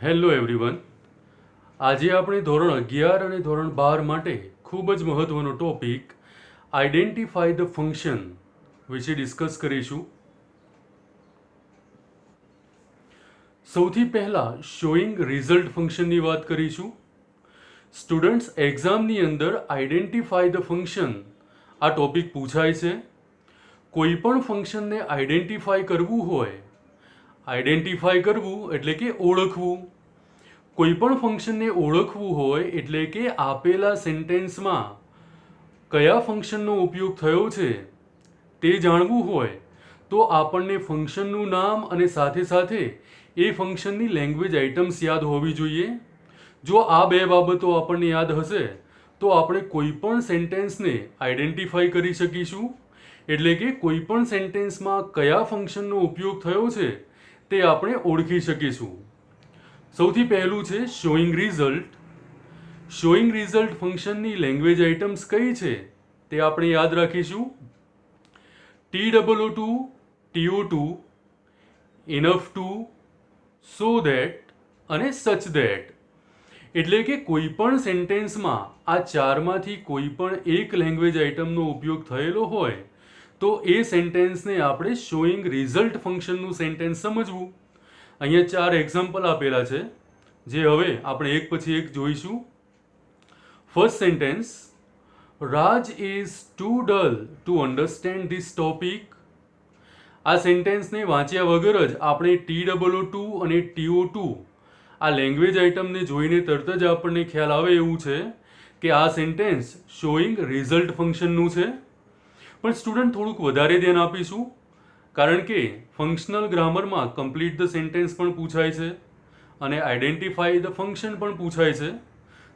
Hello everyone. આજે આપણે ધોરણ 11 અને ધોરણ 12 માટે ખૂબ જ મહત્વનો ટોપિક આઈડેન્ટિફાય ધ ફંક્શન વિશે ડિસ્કસ કરીશું. સૌથી પહેલાં શોઈંગ રિઝલ્ટ ફંક્શનની વાત કરીશું. સ્ટુડન્ટ્સ એક્ઝામની અંદર આઈડેન્ટિફાય ધ ફંક્શન આ ટોપિક પૂછાય છે. કોઈ પણ ફંક્શનને આઈડેન્ટિફાય કરવું હોય, આઈડેન્ટિફાય કરવું એટલે કે ઓળખવું. કોઈ પણ ફંક્શનને ઓળખવું હોય એટલે કે આપેલા સેન્ટેન્સમાં કયા ફંક્શનનો ઉપયોગ થયો છે તે જાણવું હોય તો આપણને ફંક્શનનું નામ અને સાથે સાથે એ ફંક્શનની લેંગ્વેજ આઇટમ્સ યાદ હોવી જોઈએ. જો આ બે બાબતો આપણને યાદ હશે તો આપણે કોઈ પણ સેન્ટેન્સને આઈડેન્ટિફાઈ કરી શકીશું. એટલે કે કોઈ પણ સેન્ટેન્સમાં કયા ફંક્શનનો ઉપયોગ થયો છે તે આપણે ઓળખી શકીશું. સૌથી પહેલું છે શોઈંગ રિઝલ્ટ. શોઈંગ રિઝલ્ટ ફંક્શનની લેંગ્વેજ આઇટમ્સ કઈ છે તે આપણે યાદ રાખીશું. TOO2, TO2, enough to, so that અને સચ ધેટ. એટલે કે કોઈ પણ સેન્ટેન્સમાં આ ચારમાંથી કોઈ પણ એક લેંગ્વેજ આઇટમનો ઉપયોગ થયેલો હોય તો એ સેન્ટેન્સને આપણે શોઈંગ રિઝલ્ટ ફંક્શનનું સેન્ટેન્સ સમજવું. અહીંયા 4 એક્ઝામ્પલ આપેલા છે જે હવે આપણે એક પછી એક જોઈશું. First sentence, Raj is too dull to understand this topic. આ સેન્ટેન્સને વાંચ્યા વગર જ આપણે TOO2 અને TO2 આ લેંગ્વેજ આઇટમને જોઈને તરત જ આપણને ખ્યાલ આવે એવું છે કે આ સેન્ટેન્સ શોઈંગ રિઝલ્ટ ફંક્શનનું છે. પણ સ્ટુડન્ટ થોડુંક વધારે ધ્યાન આપીશું કારણ કે ફંક્શનલ ગ્રામરમાં કમ્પ્લીટ ધ સેન્ટેન્સ પણ પૂછાય છે અને આઈડેન્ટિફાઈ ધ ફંક્શન પણ પૂછાય છે.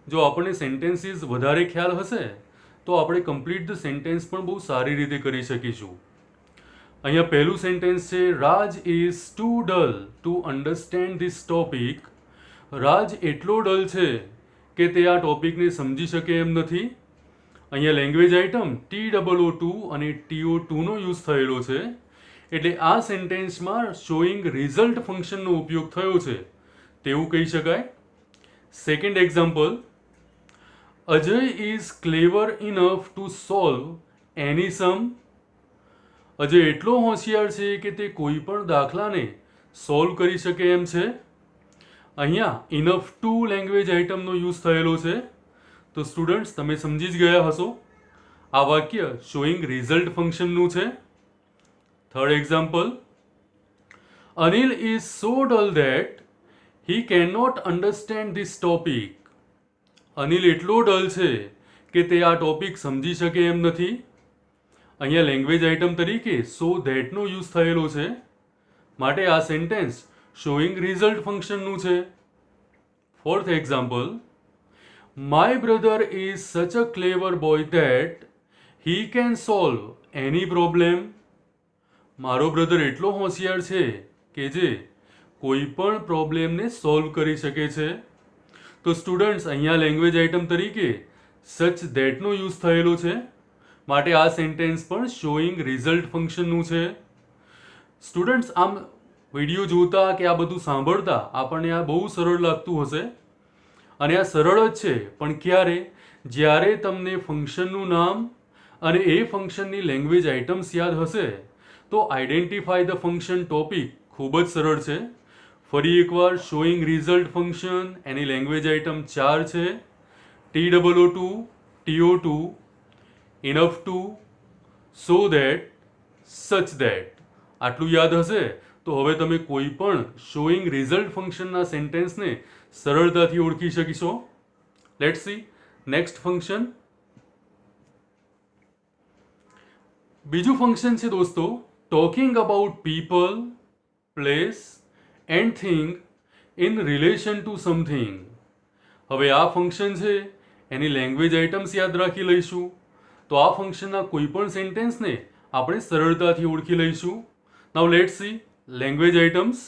જો આપણને સેન્ટેન્સીસ વધારે ખ્યાલ હશે તો આપણે કમ્પ્લીટ ધ સેન્ટેન્સ પણ બહુ સારી રીતે કરી શકીશું. અહીંયા પહેલું સેન્ટેન્સ છે, Raj is too dull to understand this topic. Raj એટલો ડલ છે કે તે આ ટોપિકને સમજી શકે એમ નથી. અહીંયા લેંગ્વેજ આઇટમ TOO2 અને TO2નો યુઝ થયેલો છે. એટલે આ સેન્ટેન્સમાં શોઈંગ રિઝલ્ટ ફંક્શનનો ઉપયોગ થયો છે તેવું કહી શકાય. Second example, Ajay is clever enough to solve any sum. Ajay એટલો હોશિયાર છે કે તે કોઈ પણ દાખલાને સોલ્વ કરી શકે એમ છે. અહીંયા ઇનફ ટુ લેંગ્વેજ આઇટમનો યુઝ થયેલો છે. તો સ્ટુડન્ટ્સ તમે સમજી જ ગયા હશો આ વાક્ય શોઈંગ રિઝલ્ટ ફંક્શનનું છે. Third example, Anil is so dull that he can not understand this topic. Anil એટલો ડલ છે કે તે આ ટોપિક સમજી શકે એમ નથી. અહીંયા લેંગ્વેજ આઇટમ તરીકે સો ધેટનો યુઝ થયેલો છે માટે આ સેન્ટેન્સ શોઈંગ રિઝલ્ટ ફંક્શનનું છે. Fourth example, my brother is સચ અ clever boy that he can solve any problem. મારો બ્રધર એટલો હોશિયાર છે કે જે કોઈ પણ પ્રોબ્લેમને સોલ્વ કરી શકે છે. તો સ્ટુડન્ટ્સ અહીંયા લેંગ્વેજ આઇટમ તરીકે સચ ધેટનો યુઝ થયેલો છે માટે આ સેન્ટેન્સ પણ શોઈંગ રિઝલ્ટ ફંક્શનનું છે. સ્ટુડન્ટ્સ આમ વિડીયો જોતા કે આ બધું સાંભળતા આપણને આ બહુ સરળ લાગતું હશે અને આ સરળ જ છે. પણ ક્યારે? જ્યારે તમને ફંક્શનનું નામ અને એ ફંક્શનની લેંગ્વેજ આઇટમ્સ યાદ હશે તો આઈડેન્ટિફાય ધ ફંક્શન ટોપિક ખૂબ જ સરળ છે. ફરી એકવાર showing result function any language item 4 છે, TOO2, TO2, enough to, so that, સચ ધેટ. આટલું યાદ હશે તો હવે તમે કોઈ પણ શોઈંગ રિઝલ્ટ ફંક્શનના સેન્ટેન્સને સરળતાથી ઓળખી શકશો. Let's see next function. બીજું ફંક્શન છે દોસ્તો talking about people, place and thing in relation to something. હવે આ ફંક્શન છે એની લેંગ્વેજ આઇટમ્સ યાદ રાખી લઈશું તો આ ફંક્શનના કોઈ પણ સેન્ટેન્સને આપણે સરળતાથી ઓળખી લઈશું. Now let's see language items.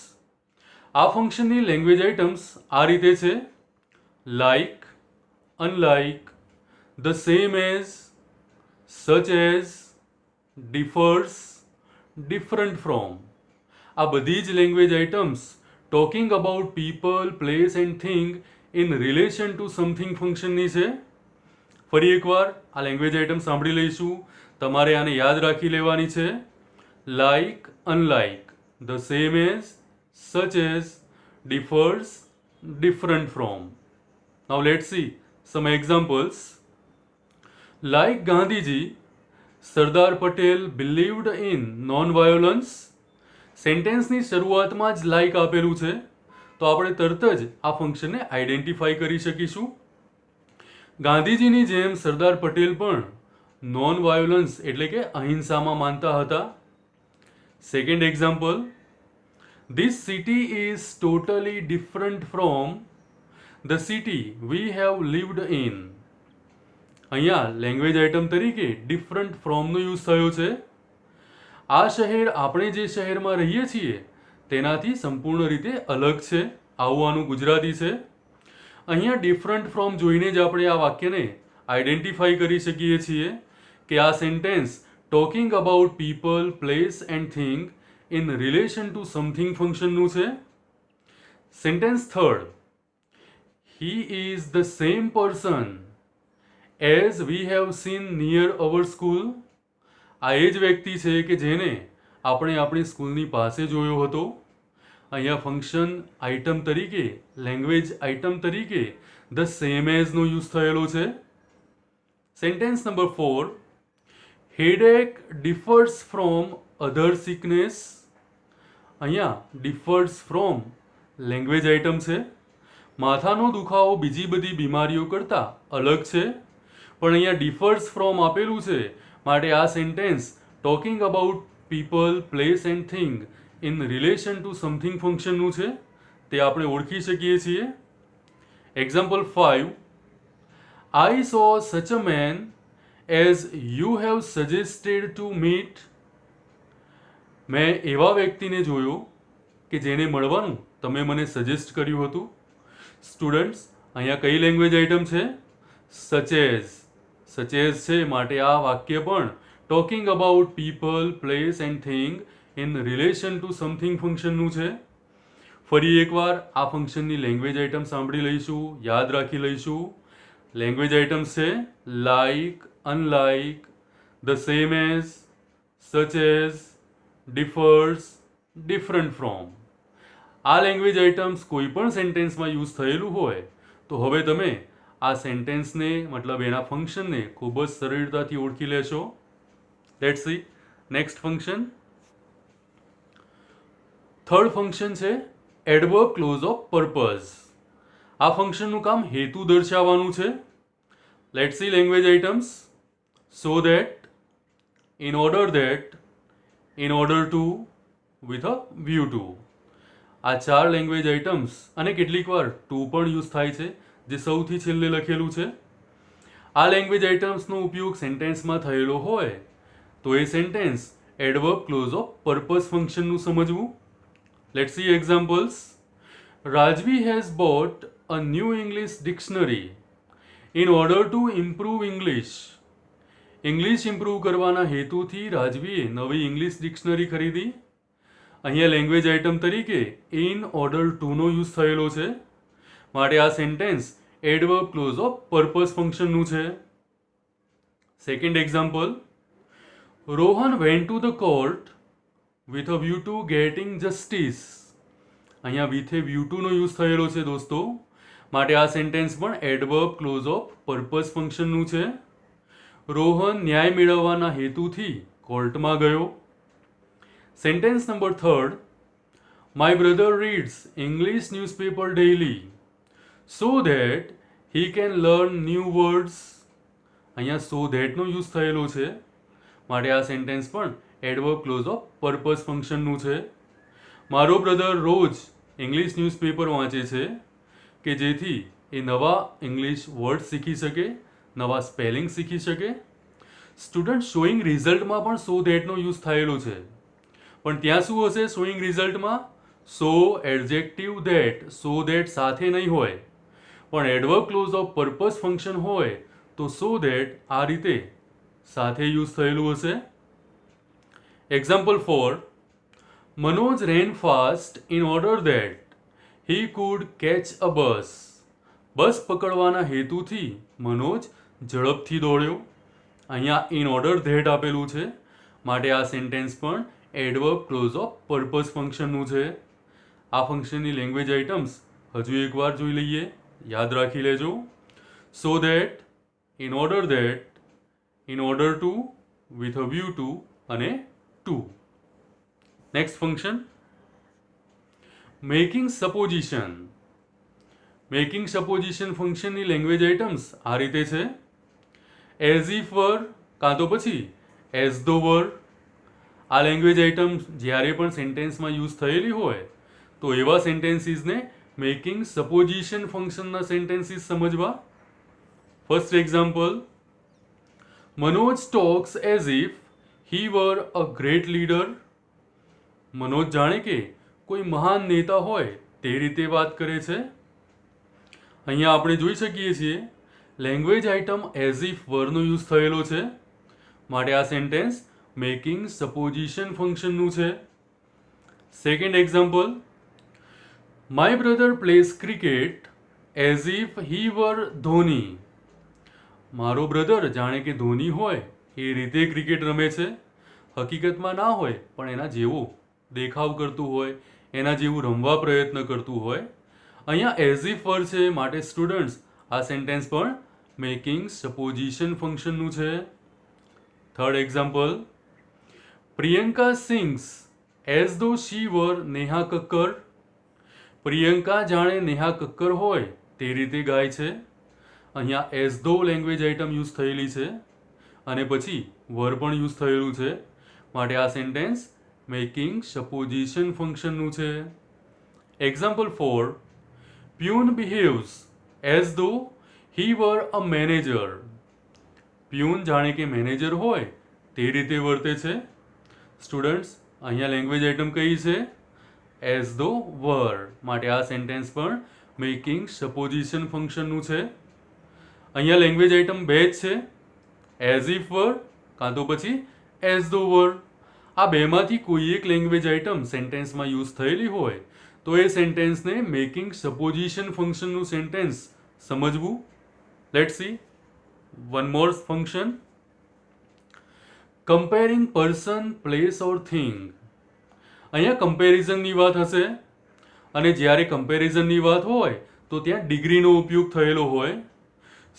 આ ફંક્શનની લેંગ્વેજ આઇટમ્સ આ રીતે છે, like, unlike, the same as, such as, differs, different from. આ બધી જ language items talking about people place and thing in relation to something ફંક્શનની છે. ફરી એકવાર આ લેંગ્વેજ આઇટમ સાંભળી લઈશું. તમારે આને યાદ રાખી લેવાની છે. Like, unlike, the same as, such as, differs, different from. Now let's see some examples. Like Gandhiji, Sardar Patel believed in non violence. સેન્ટેન્સની શરૂઆતમાં જ લાઇક આપેલું છે, તો આપણે તરત જ આ ફંક્શનને આઈડેન્ટિફાઈ કરી શકીશું. ગાંધીજીની જેમ સરદાર પટેલ પણ નોન વાયોલન્સ એટલે કે અહિંસામાં માનતા હતા. Second example. This city is totally different from the city we have lived in. અહીંયા લેંગ્વેજ આઇટમ તરીકે ડિફરન્ટ ફ્રોમનો યુઝ થયો છે. આ શહેર આપણે જે શહેરમાં રહીએ છીએ તેનાથી સંપૂર્ણ રીતે અલગ છે, આવું આનું ગુજરાતી છે. અહીંયા ડિફરન્ટ ફ્રોમ જોઈને જ આપણે આ વાક્યને આઈડેન્ટિફાઈ કરી શકીએ છીએ કે આ sentence talking about people place and thing in relation to something ફંક્શનનું છે. Sentence third. He is the same person as we have seen near our school. આ એ જ વ્યક્તિ છે કે જેને આપણે આપણી સ્કૂલની પાસે જોયો હતો. અહીંયા ફંક્શન આઇટમ તરીકે લેંગ્વેજ આઇટમ તરીકે ધ સેમ એઝનો યુઝ થયેલો છે. Sentence number 4. Headache differs from other sickness. અહીંયા ડિફર્સ ફ્રોમ લેંગ્વેજ આઇટમ છે. માથાનો દુખાવો બીજી બધી બીમારીઓ કરતાં અલગ છે, પણ અહીંયા ડિફર્સ ફ્રોમ આપેલું છે માટે આ sentence talking about people place and thing in relation to something ફંક્શનનું છે, તે આપણે ઓળખી શકીએ છીએ. Example 5. I saw such a man as you have suggested to meet. મેં એવા વ્યક્તિને જોયો કે જેને મળવાનું તમે મને સજેસ્ટ કર્યું હતું. સ્ટુડન્ટ્સ, અહીંયા કઈ લેંગ્વેજ આઇટમ છે? Such as. સચ એઝ છે માટે આ વાક્ય પણ talking about people place and thing in relation to something ફંક્શનનું છે. ફરી એકવાર આ ફંક્શનની લેંગ્વેજ આઇટમ સાંભળી લઈશું, યાદ રાખી લઈશું. લેંગ્વેજ આઇટમ્સ છે like, unlike, the same as, such as, differs, different from. આ લેંગ્વેજ આઇટમ્સ કોઈ પણ સેન્ટેન્સમાં યુઝ થયેલું હોય તો હવે તમે આ સેન્ટેન્સને મતલબ એના ફંક્શનને ખૂબ જ સરળતાથી ઓળખી લેશો. Let's see next function. Third function છે એડવર્બ ક્લોઝ ઓફ પર્પઝ. આ ફંક્શનનું કામ હેતુ દર્શાવવાનું છે. Let's see language items. So that, in order that, in order to, with a view two. આ ચાર લેંગ્વેજ આઇટમ્સ અને કેટલીક વાર ટુ પણ યુઝ થાય છે, જે સૌથી છેલ્લે લખેલું છે. આ લેંગ્વેજ આઇટમ્સનો ઉપયોગ સેન્ટેન્સમાં થયેલો હોય તો એ sentence adverb clause of purpose ફંક્શનનું સમજવું. Let's see examples. Rajvi has bought a new English dictionary in order to improve English. English improve કરવાના હેતુથી રાજવીએ નવી ઇંગ્લિશ ડિક્શનરી ખરીદી. અહીંયા લેંગ્વેજ આઇટમ તરીકે ઇન ઓર્ડર ટુનો યુઝ થયેલો છે માટે આ sentence adverb clause of purpose ફંક્શનનું છે. Second example. Rohan went to the court with a view to getting justice. અહીંયા વિથ એ વ્યૂ ટુનો યુઝ થયેલો છે દોસ્તો, માટે આ સેન્ટેન્સ પણ એડવર્બ ક્લોઝ ઓફ પર્પઝ ફંક્શનનું છે. રોહન ન્યાય મેળવવાના હેતુથી કોર્ટમાં ગયો. Sentence number 3. My brother reads English newspaper daily so that he can learn new words. અહીંયા સો ધેટનો યુઝ થયેલો છે માટે આ સેન્ટેન્સ પણ એડવર્બ ક્લોઝ ઓફ પર્પઝ ફંક્શનનું છે. મારો બ્રધર રોજ ઇંગ્લિશ ન્યૂઝપેપર વાંચે છે કે જેથી એ નવા ઇંગ્લિશ વર્ડ શીખી શકે, નવા સ્પેલિંગ શીખી શકે. સ્ટુડન્ટ, શોઈંગ રિઝલ્ટમાં પણ સો ધેટનો યુઝ થયેલો છે, પણ ત્યાં શું હશે શોઈંગ રિઝલ્ટમાં? So adjective that, so that સાથે નહીં હોય, પણ adverb clause of purpose function હોય તો સો ધેટ આ રીતે સાથે યુઝ થયેલું હશે. Example 4. Manoj ran fast in order that he could catch a bus. Bus પકડવાના હેતુથી મનોજ ઝડપથી દોડ્યો. અહીંયા ઇન ઓર્ડર ધેટ આપેલું છે, માટે આ સેન્ટેન્સ પણ એડવર્બ ક્લોઝ ઓફ પર્પઝ ફંક્શનનું છે. આ ફંક્શનની લેંગ્વેજ આઇટમ્સ હજુ એકવાર જોઈ લઈએ, યાદ રાખી લેજો. So that, in order that, in order to, with a view to અને to. Next function making supposition. Making supposition ફંક્શનની લેંગ્વેજ આઇટમ્સ આ રીતે છે. એઝ ઇફ વર કાં તો પછી એઝ ધો વર. આ લેંગ્વેજ આઇટમ જ્યારે પણ સેન્ટેન્સમાં યુઝ થયેલી હોય તો એવા સેન્ટેન્સીસને મેકિંગ સપોઝિશન ફંક્શનના સેન્ટેન્સીસ સમજવા. First example, Manoj talks as if he were a great leader. Manoj જાણે કે કોઈ મહાન નેતા હોય તે રીતે વાત કરે છે. અહીંયા આપણે જોઈ શકીએ છીએ લેંગ્વેજ આઇટમ એઝ ઇફ વરનો યુઝ થયેલો છે, માટે આ સેન્ટેન્સ મેકિંગ સપોઝિશન ફંક્શનનું છે. Second example, my brother plays cricket as if he were Dhoni. મારો બ્રધર જાણે કે ધોની હોય એ રીતે ક્રિકેટ રમે છે. હકીકતમાં ના હોય પણ એના જેવો દેખાવ કરતું હોય, એના જેવું રમવા પ્રયત્ન કરતું હોય. અહીંયા એઝ ઇફ વર છે, માટે સ્ટુડન્ટ્સ આ સેન્ટેન્સ પણ મેકિંગ સપોઝિશન ફંક્શનનું છે. Third example, Priyanka sings as ધો શી વર નેહા કક્કર. પ્રિયંકા જાણે નેહા કક્કર હોય તે રીતે ગાય છે. અહીંયા એઝ ધો લેંગ્વેજ આઇટમ યુઝ થયેલી છે અને પછી વર પણ યુઝ થયેલું છે, માટે આ સેન્ટેન્સ મેકિંગ સપોઝિશન ફંક્શનનું છે. એક્ઝામ્પલ 4, પ્યુન બિહેવ્સ એઝ ધો હી વર અ મેનેજર. પ્યુન જાણે કે મેનેજર હોય તે રીતે વર્તે છે. સ્ટુડન્ટ્સ અહીંયા લેંગ્વેજ આઇટમ કઈ છે? એઝ ધો વર, માટે આ સેન્ટેન્સ પણ મેકિંગ સપોઝિશન ફંક્શનનું છે. અહીંયા લેંગ્વેજ આઇટમ બે જ છે, એઝ ઇફ વર કાં તો પછી એઝ ધો વર. આ બેમાંથી કોઈ એક લેંગ્વેજ આઇટમ સેન્ટેન્સમાં યુઝ થયેલી હોય તો એ સેન્ટેન્સને મેકિંગ સપોઝિશન ફંક્શનનું સેન્ટેન્સ સમજવું. Let's C one more function, comparing person, place or thing. અહીંયા કમ્પેરિઝનની વાત હશે અને જ્યારે કમ્પેરિઝનની વાત હોય તો ત્યાં ડિગ્રીનો ઉપયોગ થયેલો હોય.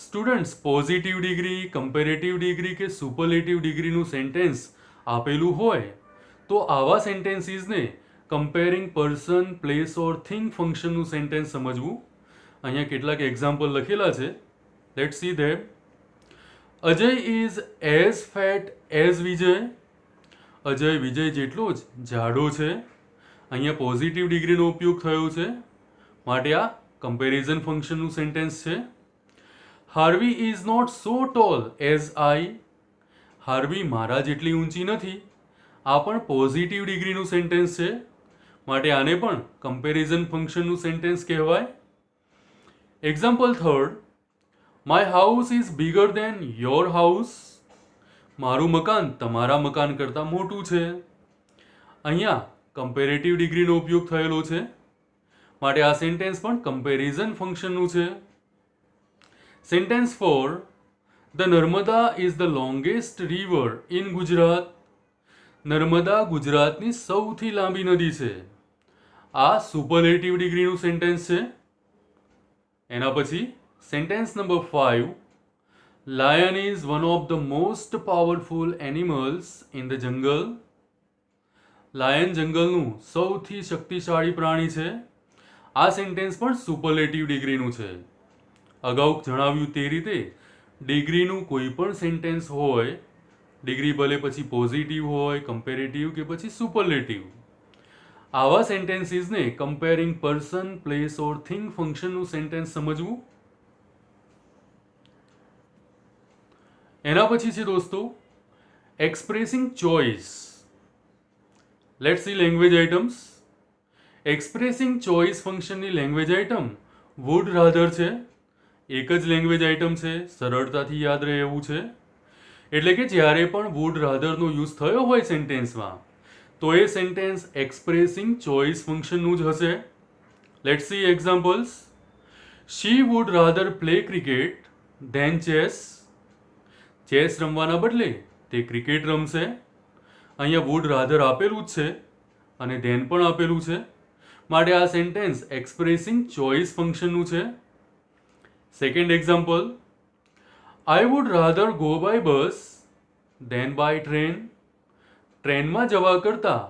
Students positive degree, comparative degree કે સુપરલેટિવ ડિગ્રીનું સેન્ટેન્સ આપેલું હોય તો આવા સેન્ટેન્સીસને comparing person, place or thing ફંક્શનનું સેન્ટેન્સ સમજવું. અહીંયા કેટલાક એક્ઝામ્પલ લખેલા છે, let's see them. Ajay is as fat as Vijay. Ajay Vijay જેટલો જ જાડો છે. અહીંયા પોઝિટિવ ડિગ્રીનો ઉપયોગ થયો છે, માટે આ કમ્પેરિઝન ફંક્શનનું સેન્ટેન્સ છે. Harvey is not so tall as I. Harvey મારા જેટલી ઊંચી નથી. આ પણ પોઝિટિવ ડિગ્રીનું સેન્ટેન્સ છે, માટે આને પણ કમ્પેરિઝન ફંક્શનનું સેન્ટેન્સ કહેવાય. Example third, my house is bigger than your house. મારું મકાન તમારા મકાન કરતાં મોટું છે. અહીંયા કમ્પેરેટિવ ડિગ્રીનો ઉપયોગ થયેલો છે, માટે આ સેન્ટેન્સ પણ કમ્પેરિઝન ફંક્શનનું છે. Sentence 4, the Narmada is the longest river in Gujarat. Narmada ગુજરાતની સૌથી લાંબી નદી છે. આ સુપરલેટિવ ડિગ્રીનું સેન્ટેન્સ છે. એના પછી sentence number 5, lion is one of the most powerful animals in the jungle. Lion જંગલનું સૌથી શક્તિશાળી પ્રાણી છે. આ સેન્ટેન્સ પણ સુપરલેટિવ ડિગ્રીનું છે. અગાઉ જણાવ્યું તે રીતે ડિગ્રીનું કોઈ પણ સેન્ટેન્સ હોય, ડિગ્રી ભલે પછી પોઝિટિવ હોય, કમ્પેરેટિવ કે પછી સુપરલેટિવ, આવા સેન્ટેન્સીસને comparing person, place or thing ફંક્શનનું સેન્ટેન્સ સમજવું. એના પછી છે દોસ્તો expressing choice. Let's see language items. Expressing choice ફંક્શનની લેંગ્વેજ આઇટમ વુડ રાધર છે. એક જ લેંગ્વેજ આઇટમ છે, સરળતાથી યાદ રહે એવું છે. એટલે કે જ્યારે પણ વુડ રાધરનો યુઝ થયો હોય સેન્ટેન્સમાં તો એ સેન્ટેન્સ એક્સપ્રેસિંગ ચોઇસ ફંક્શનનું જ હશે. Let's see examples. She would rather play cricket than chess. Chess રમવાના બદલે તે ક્રિકેટ રમશે. અહીંયા વુડ રાધર આપેલું જ છે અને ધેન પણ આપેલું છે, માટે આ સેન્ટેન્સ એક્સપ્રેસિંગ ચોઇસ ફંક્શનનું છે. Second example. I would rather go by bus than by train. ટ્રેનમાં જવા કરતાં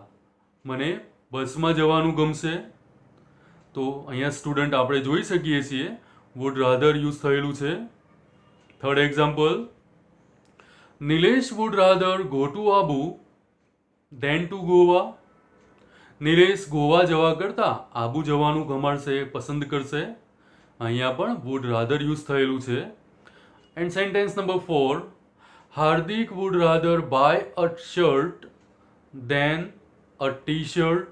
મને બસમાં જવાનું ગમશે. તો અહીંયા સ્ટુડન્ટ આપણે જોઈ શકીએ છીએ વુડ રાધર યુઝ થયેલું છે. Third example. Nilesh would rather go to Abu than to Goa. Nilesh Goa જવા કરતાં આબુ જવાનું ગમાડશે, પસંદ કરશે. અહીંયા પણ વુડ રાધર યુઝ થયેલું છે. And sentence number 4. Hardik would rather buy a shirt than a T shirt.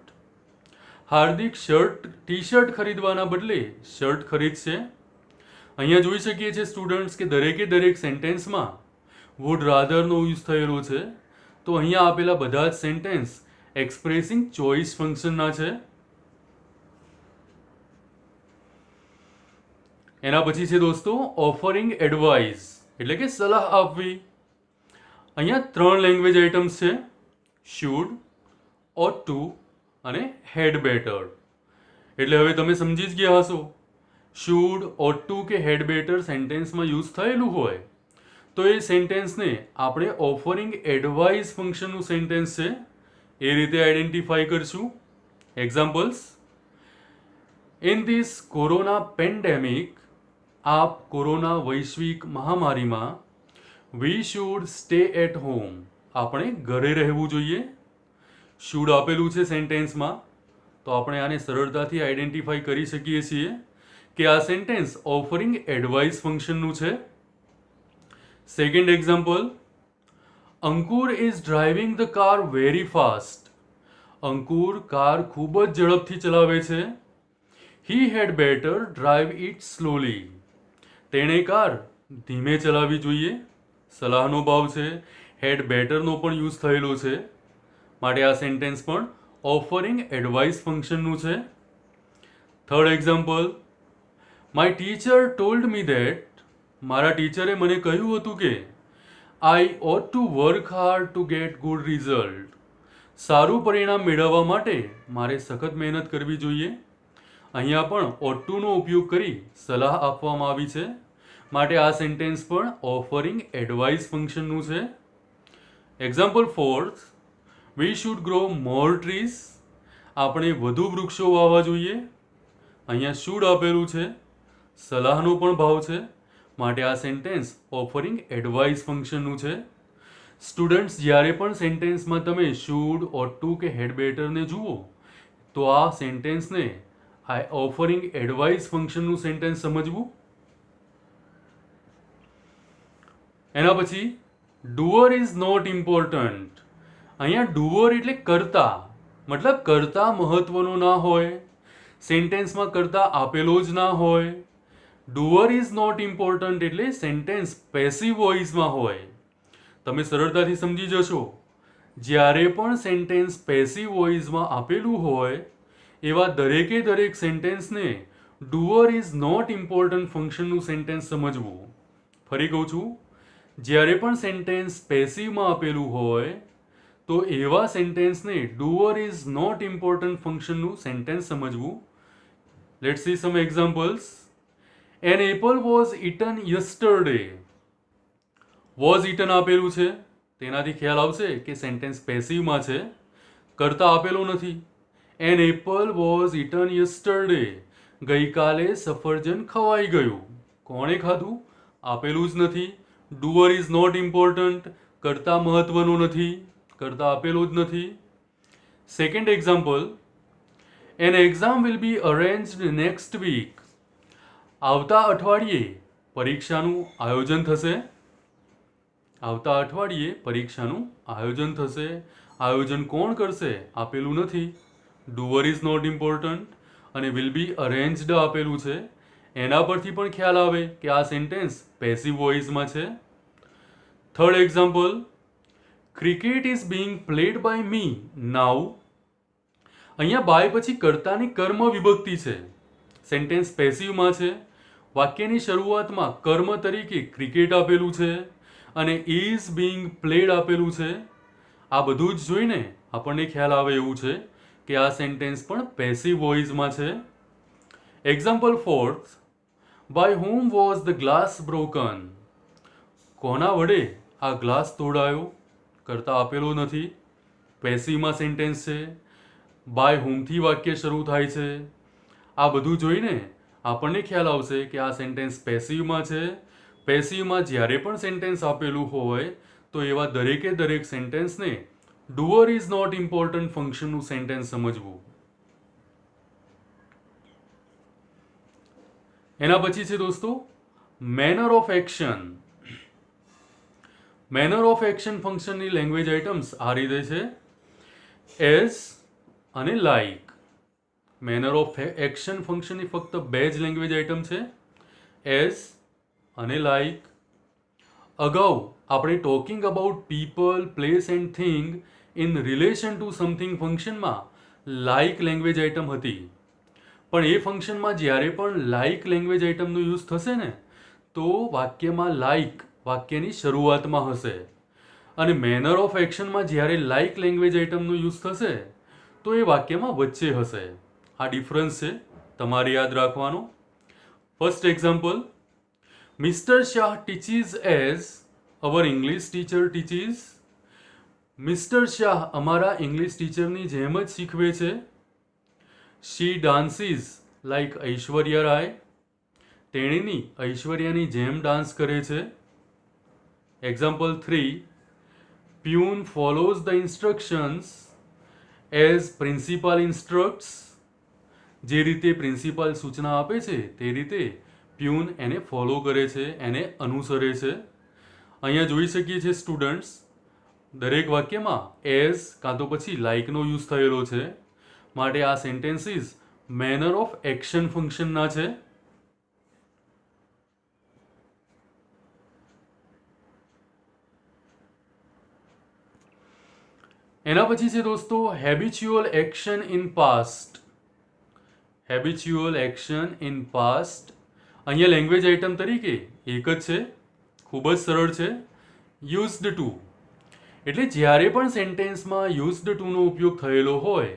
Hardik T shirt ખરીદવાના બદલે શર્ટ ખરીદશે. અહીંયા જોઈ શકીએ છીએ સ્ટુડન્ટ્સ કે દરેક સેન્ટેન્સમાં વુડ રાધરનો યુઝ થયેલો છે. તો અહીંયા આપેલા બધા જ સેન્ટેન્સ એક્સપ્રેસિંગ ચોઇસ ફંક્શનના છે. એના પછી છે દોસ્તો ઓફરિંગ એડવાઇસ, એટલે કે સલાહ આપવી. અહીંયા 3 લેંગ્વેજ આઇટમ્સ છે, શુડ, ઓટ ટુ અને હેડ બેટર. એટલે હવે તમે સમજી જ ગયા હશો. શુડ, ઓટ ટુ કે હેડ બેટર સેન્ટેન્સમાં યુઝ થયેલું હોય તો એ સેન્ટેન્સને આપણે ઓફરિંગ એડવાઇસ ફંક્શનનું સેન્ટેન્સ છે એ રીતે આઈડેન્ટિફાઈ કરશું. Examples. In this corona pandemic, આપ કોરોના વૈશ્વિક મહામારીમાં, we should stay at home, આપણે ઘરે રહેવું જોઈએ. શુડ આપેલું છે સેન્ટેન્સમાં, તો આપણે આને સરળતાથી આઈડેન્ટિફાઈ કરી શકીએ છીએ કે આ સેન્ટેન્સ ઓફરિંગ એડવાઇસ ફંક્શનનું છે. Second example. Ankur is driving the car very fast. Ankur car ખૂબ જ ઝડપથી ચલાવે છે. He had better drive it slowly. તેણે કાર ધીમે ચલાવવી જોઈએ. સલાહનો ભાવ છે. હેડ બેટરનો પણ યુઝ થયેલો છે, માટે આ સેન્ટેન્સ પણ ઓફરિંગ એડવાઇસ ફંક્શનનું છે. Third example. My teacher told me that, મારા ટીચરે મને કહ્યું હતું કે I ought to work hard to get good result. સારું પરિણામ મેળવવા માટે મારે સખત મહેનત કરવી જોઈએ. અહીંયા પણ ઓટ ટુનો ઉપયોગ કરી સલાહ આપવામાં આવી છે, માટે આ સેન્ટેન્સ પણ ઓફરિંગ એડવાઇસ ફંક્શનનું છે. Example 4. We should grow more trees, આપણે વધુ વૃક્ષો વાવવા જોઈએ. અહીંયા શુડ આપેલું છે, સલાહનો પણ ભાવ છે, માટે આ સેન્ટેન્સ ઓફરિંગ એડવાઇસ ફંક્શનનું છે. સ્ટુડન્ટ્સ, જ્યારે પણ સેન્ટેન્સમાં તમે શુડ, ઓટ ટુ કે હેડ બેટરને જુઓ તો આ સેન્ટેન્સને આ ઓફરિંગ એડવાઇસ ફંક્શનનું સેન્ટેન્સ સમજવું. એના પછી ડુઅર ઇઝ નોટ ઇમ્પોર્ટન્ટ. અહીંયા ડુઅર એટલે કર્તા, મતલબ કર્તા મહત્વનો ના હોય. સેન્ટેન્સમાં કર્તા આપેલો જ ના હોય. ડુઅર ઇઝ નોટ ઇમ્પોર્ટન્ટ એટલે સેન્ટેન્સ પેસિવ વોઇસમાં હોય. તમે સરળતાથી સમજી જશો. જ્યારે પણ સેન્ટેન્સ પેસિવ વોઇસમાં આપેલું હોય એવા દરેક સેન્ટેન્સને ડુઅર ઇઝ નોટ ઇમ્પોર્ટન્ટ ફંક્શનનું સેન્ટેન્સ સમજવું. ફરી કહું છું, જ્યારે પણ સેન્ટેન્સ પેસિવમાં આપેલું હોય તો એવા સેન્ટેન્સને ડુઅર ઇઝ નોટ ઇમ્પોર્ટન્ટ ફંક્શનનું સેન્ટેન્સ સમજવું. Let's see some examples. An apple was eaten yesterday. Was eaten આપેલું છે, તેનાથી ખ્યાલ આવશે કે સેન્ટેન્સ પેસિવમાં છે. કરતા આપેલો નથી. An apple was eaten yesterday, ગઈકાલે સફરજન ખવાઈ ગયું. કોણે ખાધું? આપેલું જ નથી. ડુઅર ઇઝ નોટ ઇમ્પોર્ટન્ટ, કરતા મહત્વનું નથી, કરતા આપેલું જ નથી. Second example. An exam will be arranged next week. આવતા અઠવાડિયે પરીક્ષાનું આયોજન થશે. આવતા અઠવાડિયે પરીક્ષાનું આયોજન થશે. આયોજન કોણ કરશે? આપેલું નથી. ડુઅર ઇઝ નોટ ઇમ્પોર્ટન્ટ અને વિલ બી અરેન્જડ આપેલું છે. એના પરથી પણ ખ્યાલ આવે કે આ સેન્ટેન્સ પેસિવ વોઇસમાં છે. Third example. Cricket is being played by me now. અહીંયા બાય પછી કર્તાની કર્મ વિભક્તિ છે, સેન્ટેન્સ પેસિવમાં છે. વાક્યની શરૂઆતમાં કર્મ તરીકે ક્રિકેટ આપેલું છે અને ઇઝ બિંગ પ્લેડ આપેલું છે. આ બધું જ જોઈને આપણને ખ્યાલ આવે એવું છે કે આ સેન્ટેન્સ પણ પેસિવ વોઇસમાં છે. Example fourth, by whom was the glass broken? કોના વડે આ ગ્લાસ તોડાયો? કરતા આપેલો નથી, પેસિવમાં સેન્ટેન્સ છે. બાય whomથી વાક્ય શરૂ થાય છે. આ બધું જોઈને આપણને ખ્યાલ આવશે કે આ સેન્ટેન્સ પેસિવમાં છે. પેસિવમાં જ્યારે પણ સેન્ટેન્સ આપેલું હોય તો એવા દરેકે દરેક સેન્ટેન્સને ડુઅર ઇઝ નોટ ઇમ્પોર્ટન્ટ ફંક્શનનું સેન્ટેન્સ સમજવું. એના પછી છે દોસ્તો manner of action. Manner of action ફંક્શનની લેંગ્વેજ આઇટમ્સ આ રીતે છે: એઝ અને લાઇક. મેનર ઓફ એક્શન ફંક્શનની ફક્ત બે જ લેંગ્વેજ આઇટમ છે, એઝ અને લાઇક. અગાઉ આપણે talking about people, place and thing in relation to something ફંક્શનમાં લાઇક લેંગ્વેજ આઇટમ હતી. પણ એ ફંક્શનમાં જ્યારે પણ લાઇક લેંગ્વેજ આઇટમનો યુઝ થશે ને તો વાક્યમાં લાઇક વાક્યની શરૂઆતમાં હશે અને મેનર ઓફ એક્શનમાં જ્યારે લાઇક લેંગ્વેજ આઇટમનો યુઝ થશે તો એ વાક્યમાં વચ્ચે હશે. આ ડિફરન્સ છે, તમારે યાદ રાખવાનો. First example, Mister Shah teaches as our English teacher teaches. Mister Shah અમારા ઇંગ્લિશ ટીચરની જેમ જ શીખવે છે. She dances like Aishwarya Rai. તેણીની ઐશ્વર્યાની જેમ ડાન્સ કરે છે. Example 3, peon follows the instructions as principal instructs. જે રીતે પ્રિન્સિપાલ સૂચના આપે છે તે રીતે પ્યુન એને ફોલો કરે છે, એને અનુસરે છે. અહીંયા જોઈ શકીએ છીએ સ્ટુડન્ટ્સ, દરેક વાક્યમાં એઝ કાં તો પછી લાઇકનો યુઝ થયેલો છે. માટે આ સેન્ટેન્સીસ મેનર ઓફ એક્શન ફંક્શનના છે. એના પછી છે દોસ્તો habitual action in past. Habitual action in past અહીંયા લેંગ્વેજ આઇટમ તરીકે એક જ છે, ખૂબ જ સરળ છે, યુઝડ ટુ. એટલે જ્યારે પણ સેન્ટેન્સમાં યુઝડ ટુનો ઉપયોગ થયેલો હોય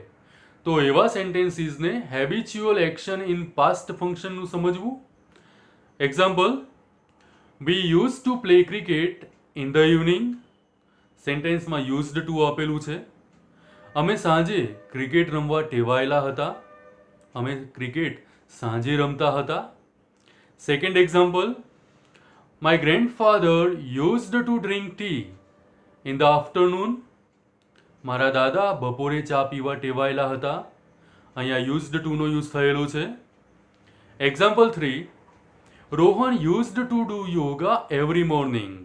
તો એવા સેન્ટેન્સીસને હેબિચ્યુઅલ એક્શન ઇન પાસ્ટ ફંક્શનનું સમજવું. Example, we use to play cricket in the evening. સેન્ટેન્સમાં યુઝડ ટુ આપેલું છે. અમે સાંજે ક્રિકેટ રમવા ટેવાયેલા હતા. અમે ક્રિકેટ સાંજે રમતા હતા. Second example, my grandfather used to drink tea in the afternoon. મારા દાદા બપોરે ચા પીવા ટેવાયેલા હતા. અહીંયા યુઝડ ટુનો યુઝ થયેલો છે. Example 3, Rohan used to do yoga every morning.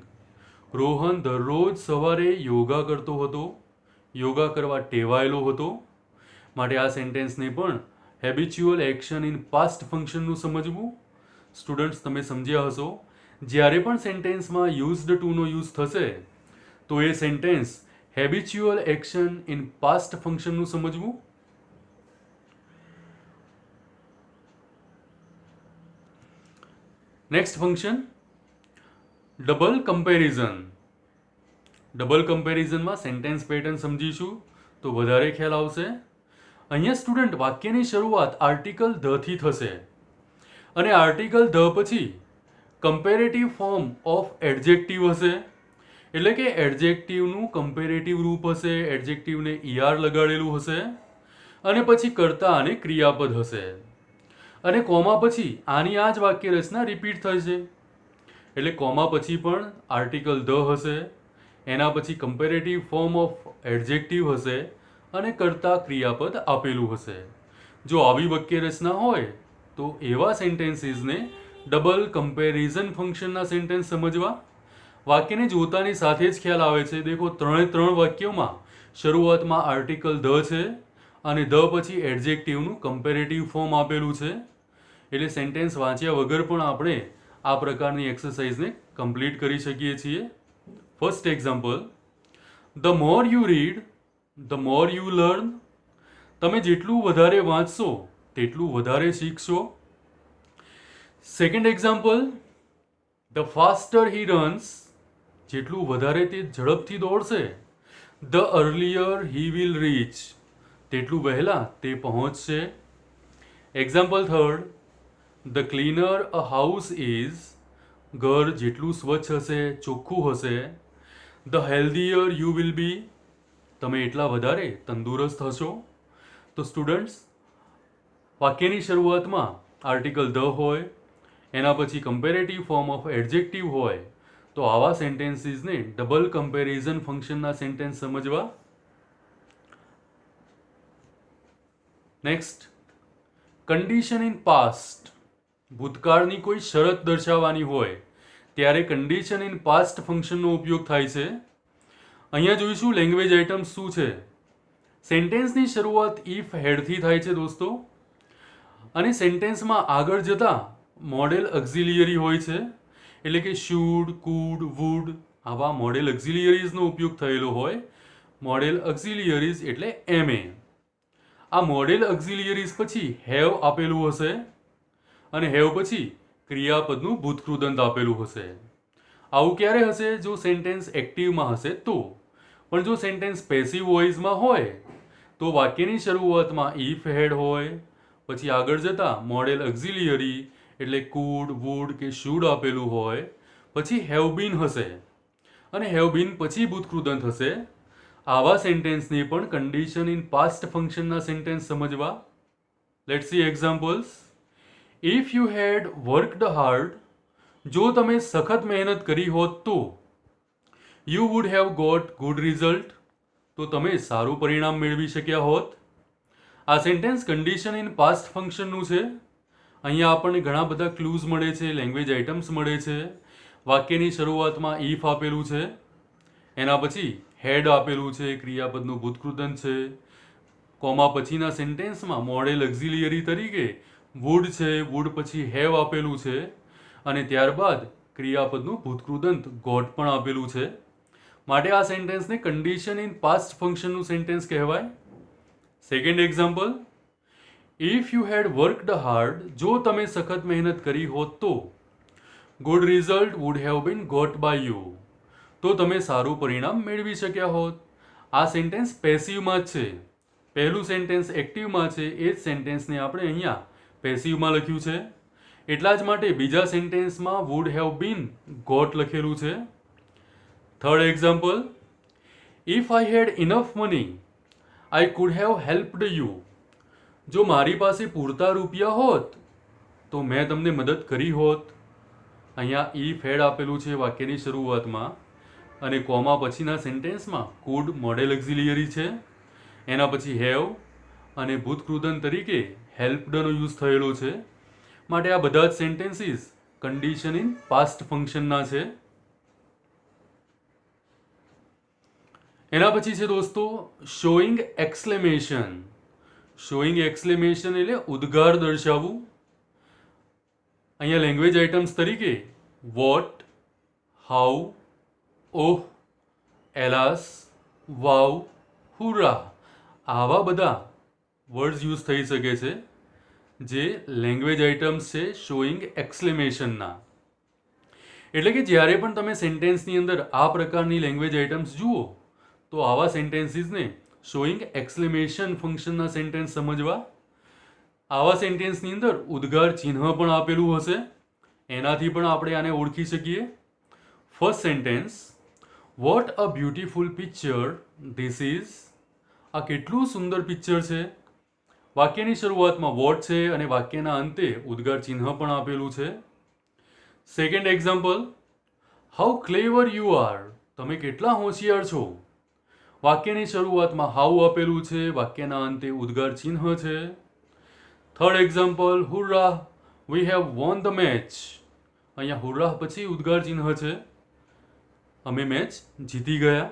Rohan દરરોજ સવારે યોગા કરતો હતો, યોગા કરવા ટેવાયેલો હતો. માટે આ સેન્ટેન્સને પણ હેબિચ્યુઅલ એક્શન ઇન પાસ્ટ ફંક્શનનું સમજવું. સ્ટુડન્ટ્સ, તમે સમજ્યા હશો, જ્યારે પણ સેન્ટેન્સમાં યુઝડ ટુનો યુઝ થશે તો એ sentence habitual action in past ફંક્શનનું સમજવું. Next function double comparison. Double કમ્પેરિઝનમાં સેન્ટેન્સ પેટર્ન સમજીશું તો વધારે ખ્યાલ આવશે. અહીંયા સ્ટુડન્ટ વાક્યની શરૂઆત આર્ટિકલ ધથી થશે અને આર્ટિકલ ધ પછી કમ્પેરેટિવ ફોર્મ ઓફ એડજેક્ટિવ હશે. એટલે કે એડજેક્ટિવનું કમ્પેરેટિવ રૂપ હશે, એડજેક્ટિવને ઈઆર લગાડેલું હશે અને પછી કર્તા અને ક્રિયાપદ હશે અને કોમા પછી આની આ જ વાક્ય રચના રિપીટ થશે. એટલે કોમા પછી પણ આર્ટિકલ ધ હશે, એના પછી કમ્પેરેટિવ ફોર્મ ઓફ એડજેક્ટિવ હશે અને કર્તા ક્રિયાપદ આપેલું હશે. જો આવી વાક્ય રચના હોય તો એવા સેન્ટેન્સીસને ડબલ કમ્પેરિઝન ફંક્શનના સેન્ટેન્સ સમજવા. વાક્યને જોતાની સાથે જ ખ્યાલ આવે છે. દેખો, ત્રણ વાક્યોમાં શરૂઆતમાં આર્ટિકલ ધ છે અને ધ પછી એડજેક્ટિવનું કમ્પેરેટિવ ફોર્મ આપેલું છે. એટલે સેન્ટેન્સ વાંચ્યા વગર પણ આપણે આ પ્રકારની એક્સરસાઇઝને કમ્પ્લીટ કરી શકીએ છીએ. First example, the more you read the more you learn. તમે જેટલું વધારે વાંચશો તેટલું વધારે શીખશો. Second example, the faster he runs, જેટલું વધારે તે ઝડપથી દોડશે, the earlier he will rich, તેટલું વહેલા તે પહોંચશે. Example third, the cleaner a house is, ઘર જેટલું સ્વચ્છ હશે, ચોખ્ખું હશે, the healthier you will be, તમે એટલા વધારે તંદુરસ્ત હશો. તો સ્ટુડન્ટ્સ, વાક્યની શરૂઆતમાં આર્ટિકલ ધ હોય, એના પછી કમ્પેરેટિવ ફોર્મ ઓફ એડજેક્ટિવ હોય, તો આવા સેન્ટેન્સીસને ડબલ કમ્પેરિઝન ફંક્શનના સેન્ટેન્સ સમજવા. નેક્સ્ટ, કન્ડિશન ઇન પાસ્ટ, ભૂતકાળની કોઈ શરત દર્શાવવાની હોય ત્યારે કન્ડિશન ઇન પાસ્ટ ફંક્શનનો ઉપયોગ થાય છે. અહીંયા જોઈશું લેંગ્વેજ આઇટમ્સ શું છે. સેન્ટેન્સની શરૂઆત ઇફ હેડથી થાય છે દોસ્તો, અને સેન્ટેન્સમાં આગળ જતા મોડેલ ઓક્ઝિલિયરી હોય છે, એટલે કે શુડ, કુડ, વુડ આવા મોડેલ ઓક્ઝિલિયરીઝનો ઉપયોગ થયેલો હોય. મોડેલ ઓક્ઝિલિયરીઝ એટલે MA. આ મોડેલ ઓક્ઝિલિયરીઝ પછી હેવ આપેલું હશે, અને હેવ પછી ક્રિયાપદનું ભૂતકૃદંત આપેલું હશે. આવું ક્યારે હશે? જો સેન્ટેન્સ એક્ટિવમાં હશે તો. પણ જો સેન્ટેન્સ પેસિવ વોઇસમાં હોય તો વાક્યની શરૂઆતમાં ઇફ હેડ હોય, પછી આગળ જતા મોડેલ ઓક્ઝિલિયરી એટલે કુડ, વુડ કે શુડ આપેલું હોય, પછી હેવ બીન હશે, અને હેવ બીન પછી ભૂતકૃદંત હશે. આવા સેન્ટેન્સને પણ કન્ડિશન ઇન પાસ્ટ ફંક્શનના સેન્ટેન્સ સમજવા. Let's see examples. If you had worked hard, જો તમે સખત મહેનત કરી હોત તો. You would have got good result, તો તમે સારું પરિણામ મેળવી શક્યા હોત. આ સેન્ટેન્સ કન્ડિશન ઇન પાસ્ટ ફંક્શનનું છે. અહીંયા આપણને ઘણા બધા ક્લૂઝ મળે છે, લેંગ્વેજ આઇટમ્સ મળે છે. વાક્યની શરૂઆતમાં ઇફ આપેલું છે, એના પછી હેડ આપેલું છે, ક્રિયાપદનું ભૂતકૃદંત છે, કોમા પછીના સેન્ટેન્સમાં મોડેલ ઓક્ઝિલિયરી તરીકે વુડ છે, વુડ પછી હેવ આપેલું છે, અને ત્યારબાદ ક્રિયાપદનું ભૂતકૃદંત ગોટ પણ આપેલું છે. માટે આ સેન્ટેન્સને કન્ડિશન ઇન પાસ્ટ ફંક્શનનું સેન્ટેન્સ કહેવાય. Second example, if you had worked hard, જો તમે સખત મહેનત કરી હોત તો. Good result would have been got by you, તો તમે સારું પરિણામ મેળવી શક્યા હોત. આ સેન્ટેન્સ પેસિવમાં જ છે. પહેલું સેન્ટેન્સ એક્ટિવમાં છે, એ જ સેન્ટેન્સને આપણે અહીંયા પેસિવમાં લખ્યું છે. એટલા જ માટે બીજા સેન્ટેન્સમાં વુડ હેવ બીન ગોટ લખેલું છે. Third example, if I had enough money I could have helped you, જો મારી પાસે પૂરતા રૂપિયા હોત તો મેં તમને મદદ કરી હોત. અહીંયા ઇફ હેડ આપેલું છે વાક્યની શરૂઆતમાં, અને કોમા પછીના સેન્ટેન્સમાં કુડ મોડેલ ઓક્ઝિલિયરી છે, એના પછી હેવ અને ભૂતકૃદંત તરીકે હેલ્પડનો યુઝ થયેલો છે. માટે આ બધા જ સેન્ટેન્સીસ કન્ડિશન ઇન પાસ્ટ ફંક્શનના છે. એના પછી છે દોસ્તો શોઈંગ એક્સક્લેમેશન. શોઈંગ એક્સક્લેમેશન એટલે ઉદ્ગાર દર્શાવવું. અહીંયા લેંગ્વેજ આઇટમ્સ તરીકે વોટ, હાઉ, ઓહ, એલાસ, વાવ, હુરા આવા બધા વર્ડ્સ યુઝ થઈ શકે છે, જે લેંગ્વેજ આઇટમ્સ છે શોઈંગ એક્સક્લેમેશનના. એટલે કે જ્યારે પણ તમે સેન્ટેન્સની અંદર આ પ્રકારની લેંગ્વેજ આઇટમ્સ જુઓ તો આવા સેન્ટેન્સીસને શોઈંગ એક્સક્લેમેશન ફંક્શનના સેન્ટેન્સ સમજવા. આવા સેન્ટેન્સની અંદર ઉદ્ગાર ચિહ્ન પણ આપેલું હશે, એનાથી પણ આપણે આને ઓળખી શકીએ. First sentence, what a beautiful picture this is, આ કેટલું સુંદર પિક્ચર છે. વાક્યની શરૂઆતમાં વોટ છે અને વાક્યના અંતે ઉદ્ગાર ચિહ્ન પણ આપેલું છે. Second example, how clever you are, તમે કેટલા હોશિયાર છો. વાક્યની શરૂઆતમાં હાઉ આપેલું છે, વાક્યના અંતે ઉદ્ગાર ચિહ્ન છે. Third example, hurrah we have won the match, અહીંયા હુર્રાહ પછી ઉદ્ગાર ચિહ્ન છે, અમે મેચ જીતી ગયા.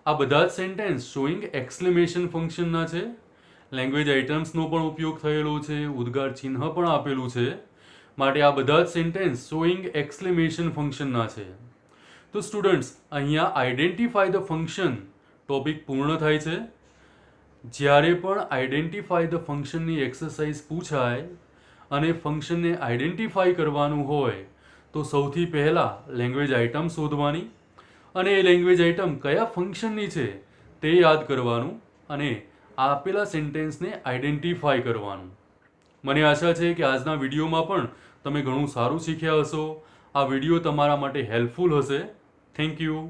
આ બધા જ સેન્ટેન્સ શોઈંગ એક્સક્લેમેશન ફંક્શનના છે. લેંગ્વેજ આઇટમ્સનો પણ ઉપયોગ થયેલો છે, ઉદ્ગાર ચિહ્ન પણ આપેલું છે. માટે આ બધા જ સેન્ટેન્સ શોઈંગ એક્સક્લેમેશન ફંક્શનના છે. તો સ્ટુડન્ટ્સ, અહીંયા આઈડેન્ટિફાય ધ ફંક્શન ટોપિક પૂર્ણ થાય છે. જ્યારે પણ આઈડેન્ટિફાય ધ ફંક્શનની એક્સરસાઇઝ પૂછાય અને ફંક્શનને આઈડેન્ટિફાઈ કરવાનું હોય તો સૌથી પહેલાં લેંગ્વેજ આઇટમ શોધવાની અને એ લેંગ્વેજ આઇટમ કયા ફંક્શનની છે તે યાદ કરવાનું અને આપેલા સેન્ટેન્સને આઈડેન્ટિફાઈ કરવાનું. મને આશા છે કે આજના વિડીયોમાં પણ તમે ઘણું સારું શીખ્યા હશો. આ વિડીયો તમારા માટે હેલ્પફુલ હશે. Thank you.